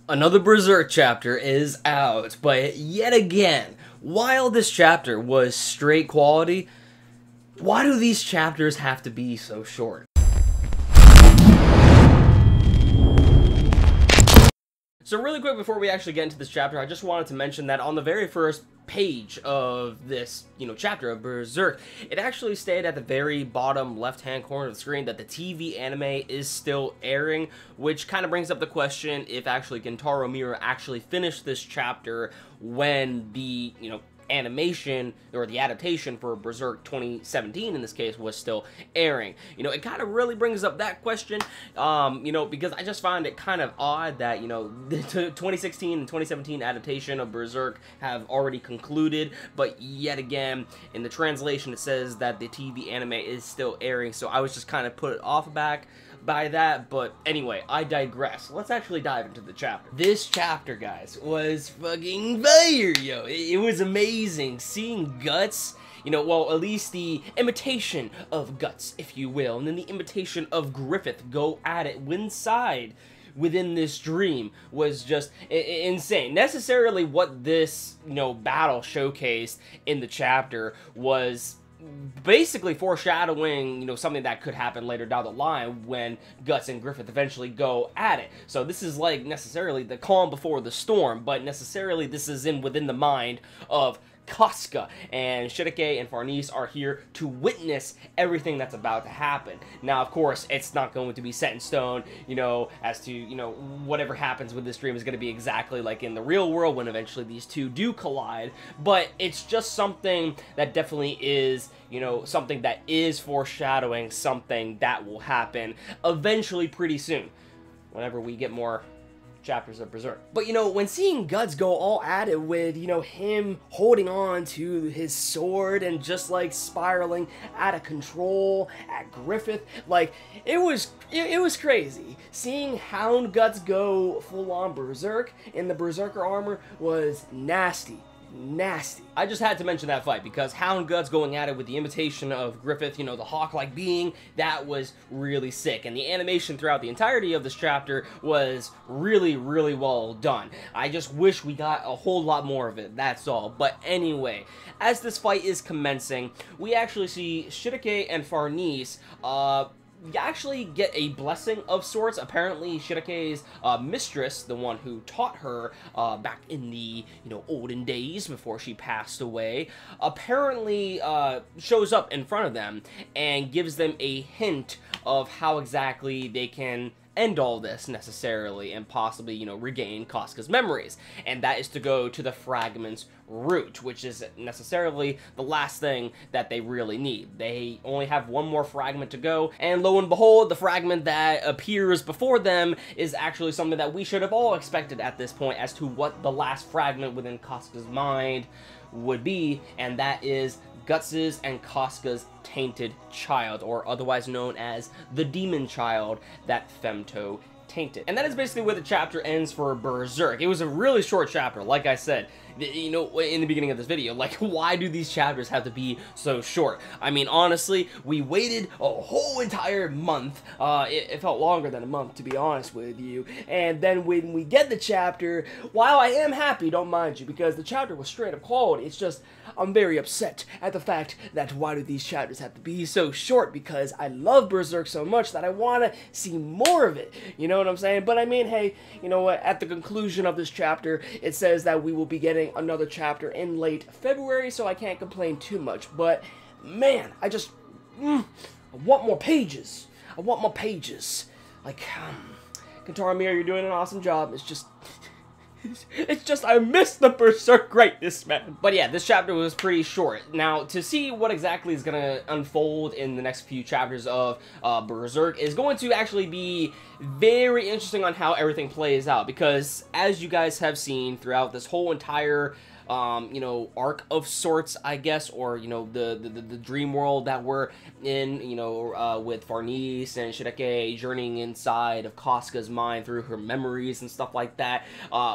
Another Berserk chapter is out, but yet again, while this chapter was straight quality, why do these chapters have to be so short? So really quick before we actually get into this chapter, I just wanted to mention that on the very first page of this, chapter of Berserk, it actually stayed at the very bottom left-hand corner of the screen that the TV anime is still airing, which kind of brings up the question if actually Kentaro Miura actually finished this chapter when the, animation or the adaptation for Berserk 2017 in this case was still airing. It kind of really brings up that question, because I just find it kind of odd that, the 2016 and 2017 adaptation of Berserk have already concluded, but yet again, in the translation it says that the TV anime is still airing, so I was just kind of put off back by that. But anyway, I digress. Let's actually dive into the chapter. This chapter, guys, was fucking fire, yo. It was amazing seeing Guts, well, at least the imitation of Guts, if you will, and then the imitation of Griffith go at it within this dream was just insane. Necessarily what this, battle showcased in the chapter was basically foreshadowing, something that could happen later down the line when Guts and Griffith eventually go at it. So this is like necessarily the calm before the storm, but necessarily this is within the mind of Casca, and Shirake and Farnese are here to witness everything that's about to happen. Now, of course, it's not going to be set in stone, as to, whatever happens with this dream is going to be exactly like in the real world when eventually these two do collide, but it's just something that definitely is, something that is foreshadowing something that will happen eventually pretty soon, whenever we get more chapters of Berserk. But when seeing Guts go all at it with, him holding on to his sword and just like spiraling out of control at Griffith, like it was crazy. Seeing Hound Guts go full on Berserk in the Berserker armor was nasty. I just had to mention that fight because Hound Guts going at it with the imitation of Griffith, the hawk-like being, that was really sick. And the animation throughout the entirety of this chapter was really, really well done. I just wish we got a whole lot more of it, that's all. But anyway, as this fight is commencing, we actually see Shirake and Farnese, actually get a blessing of sorts. Apparently, Shirake's mistress, the one who taught her back in the, olden days before she passed away, apparently shows up in front of them and gives them a hint of how exactly they can end all this necessarily and possibly, regain Casca's memories. And that is to go to the fragment's root, which is necessarily the last thing that they really need. They only have one more fragment to go, and lo and behold, the fragment that appears before them is actually something that we should have all expected at this point as to what the last fragment within Casca's mind would be, and that is Guts's and Casca's tainted child, or otherwise known as the demon child that Femto tainted. And that is basically where the chapter ends for Berserk. It was a really short chapter, like I said, in the beginning of this video. Like, why do these chapters have to be so short? I mean, honestly, we waited a whole entire month. It felt longer than a month, to be honest with you. And then when we get the chapter, while I am happy, don't mind you, because the chapter was straight up quality, it's just, I'm very upset at the fact that why do these chapters have to be so short, because I love Berserk so much that I want to see more of it, you know what I'm saying? But I mean, hey, you know what, at the conclusion of this chapter, it says that we will be getting another chapter in late February, so I can't complain too much. But man, I just I want more pages. I want more pages. Like, Kentaro Miura, you're doing an awesome job. It's just I miss the Berserk greatness, man. But yeah, this chapter was pretty short. Now, to see what exactly is gonna unfold in the next few chapters of Berserk is going to actually be very interesting on how everything plays out, because as you guys have seen throughout this whole entire you know, arc of sorts, I guess, or, you know, the dream world that we're in, you know, with Farnese and Shirake journeying inside of Casca's mind through her memories and stuff like that.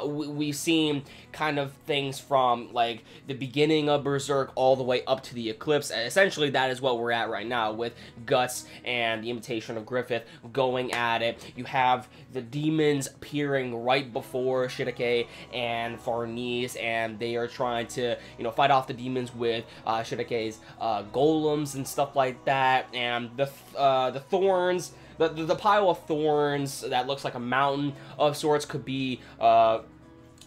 We've seen kind of things from, like, the beginning of Berserk all the way up to the eclipse. Essentially, that is what we're at right now, with Guts and the Imitation of Griffith going at it. You have the demons appearing right before Shirake and Farnese, and they are trying to, you know, fight off the demons with Shirake's golems and stuff like that, and the thorns, the pile of thorns that looks like a mountain of sorts could be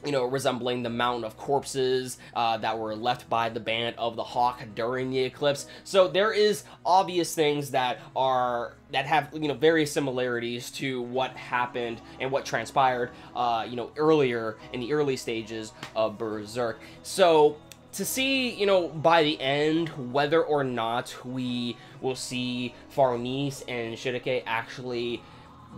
you know, resembling the mountain of corpses that were left by the band of the Hawk during the eclipse. So there is obvious things that have, you know, various similarities to what happened and what transpired, you know, earlier in the early stages of Berserk. So to see, you know, by the end, whether or not we will see Farnese and Shirake actually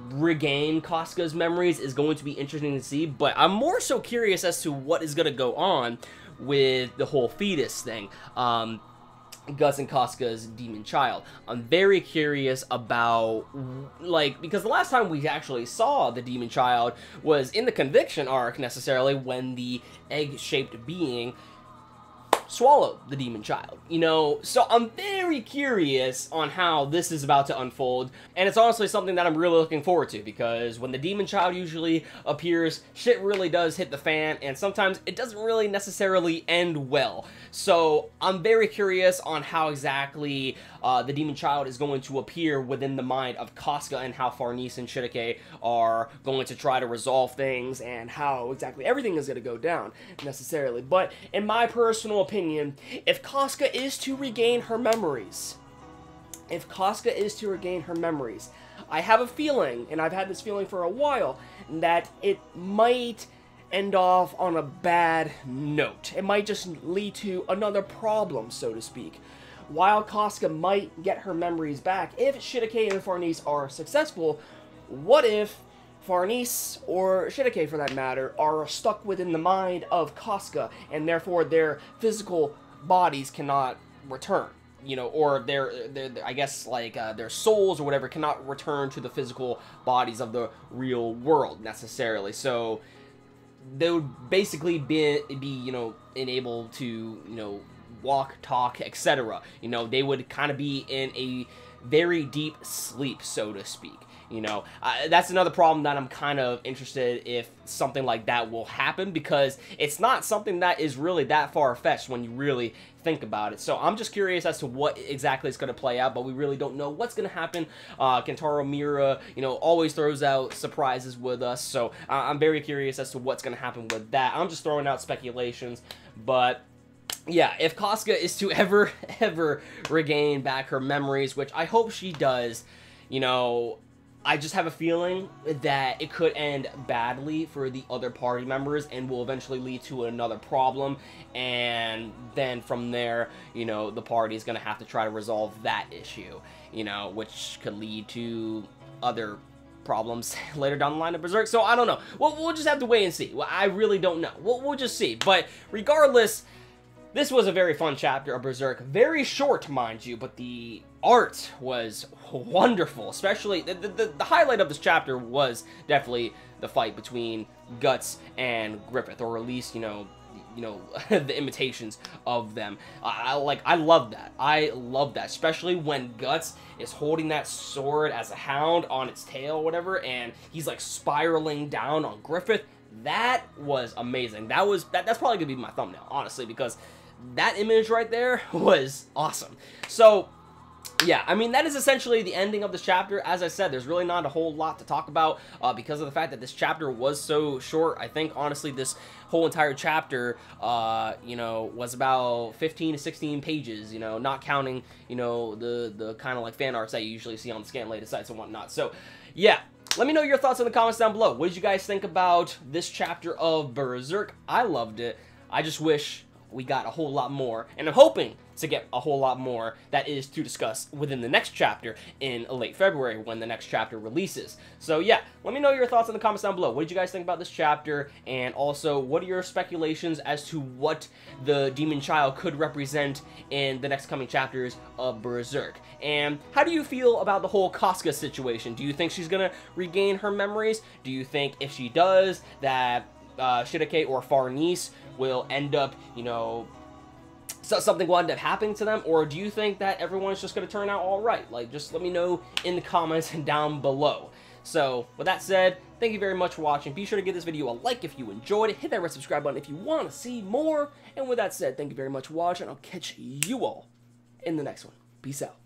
regain Casca's memories is going to be interesting to see, but I'm more so curious as to what is going to go on with the whole fetus thing. Guts and Casca's demon child. I'm very curious about, like, because the last time we actually saw the demon child was in the Conviction arc, necessarily, when the egg-shaped being swallowed the demon child, you know. So I'm very curious on how this is about to unfold, and it's honestly something that I'm really looking forward to, because when the demon child usually appears, shit really does hit the fan, and sometimes it doesn't really necessarily end well. So I'm very curious on how exactly the demon child is going to appear within the mind of Casca, and how Farnese and Shirake are going to try to resolve things, and how exactly everything is going to go down, necessarily. But in my personal opinion, if Casca is to regain her memories, I have a feeling, and I've had this feeling for a while, that it might end off on a bad note. It might just lead to another problem, so to speak. While Casca might get her memories back, if Shirake and Farnese are successful, what if Farnese, or Shirake for that matter, are stuck within the mind of Casca, and therefore their physical bodies cannot return, you know, or their I guess, like, their souls or whatever cannot return to the physical bodies of the real world, necessarily. So they would basically be you know, enabled to, you know, walk, talk, etc. You know, they would kind of be in a very deep sleep, so to speak. You know, that's another problem that I'm kind of interested if something like that will happen, because it's not something that is really that far-fetched when you really think about it. So I'm just curious as to what exactly is going to play out, but we really don't know what's going to happen. Kentaro Miura, you know, always throws out surprises with us, so I'm very curious as to what's going to happen with that. I'm just throwing out speculations, but yeah, if Casca is to ever regain back her memories, which I hope she does, you know, I just have a feeling that it could end badly for the other party members and will eventually lead to another problem, and then from there, you know, the party is going to have to try to resolve that issue, you know, which could lead to other problems later down the line of Berserk. So I don't know. We'll just have to wait and see. I really don't know. We'll just see. But regardless, this was a very fun chapter of Berserk. Very short, mind you, but the art was wonderful. Especially, the highlight of this chapter was definitely the fight between Guts and Griffith, or at least, you know, the imitations of them. I love that. I love that, especially when Guts is holding that sword as a hound on its tail or whatever, and he's like spiraling down on Griffith. That was amazing. That's probably gonna be my thumbnail, honestly, because that image right there was awesome. So yeah, I mean, that is essentially the ending of this chapter. As I said, there's really not a whole lot to talk about because of the fact that this chapter was so short. I think, honestly, this whole entire chapter, you know, was about 15 to 16 pages, you know, not counting, you know, the kind of like fan arts that you usually see on the scan-lated sites and whatnot. So, yeah. Let me know your thoughts in the comments down below. What did you guys think about this chapter of Berserk? I loved it. I just wish we got a whole lot more, and I'm hoping to get a whole lot more that is to discuss within the next chapter in late February when the next chapter releases. So yeah, let me know your thoughts in the comments down below. What did you guys think about this chapter, and also what are your speculations as to what the demon child could represent in the next coming chapters of Berserk? And how do you feel about the whole Casca situation? Do you think she's gonna regain her memories? Do you think if she does that Shidake or Farnice will end up, you know, so something will end up happening to them? Or do you think that everyone's just going to turn out all right? Like, just let me know in the comments down below. So, with that said, thank you very much for watching. Be sure to give this video a like if you enjoyed it. Hit that red subscribe button if you want to see more. And with that said, thank you very much for watching. I'll catch you all in the next one. Peace out.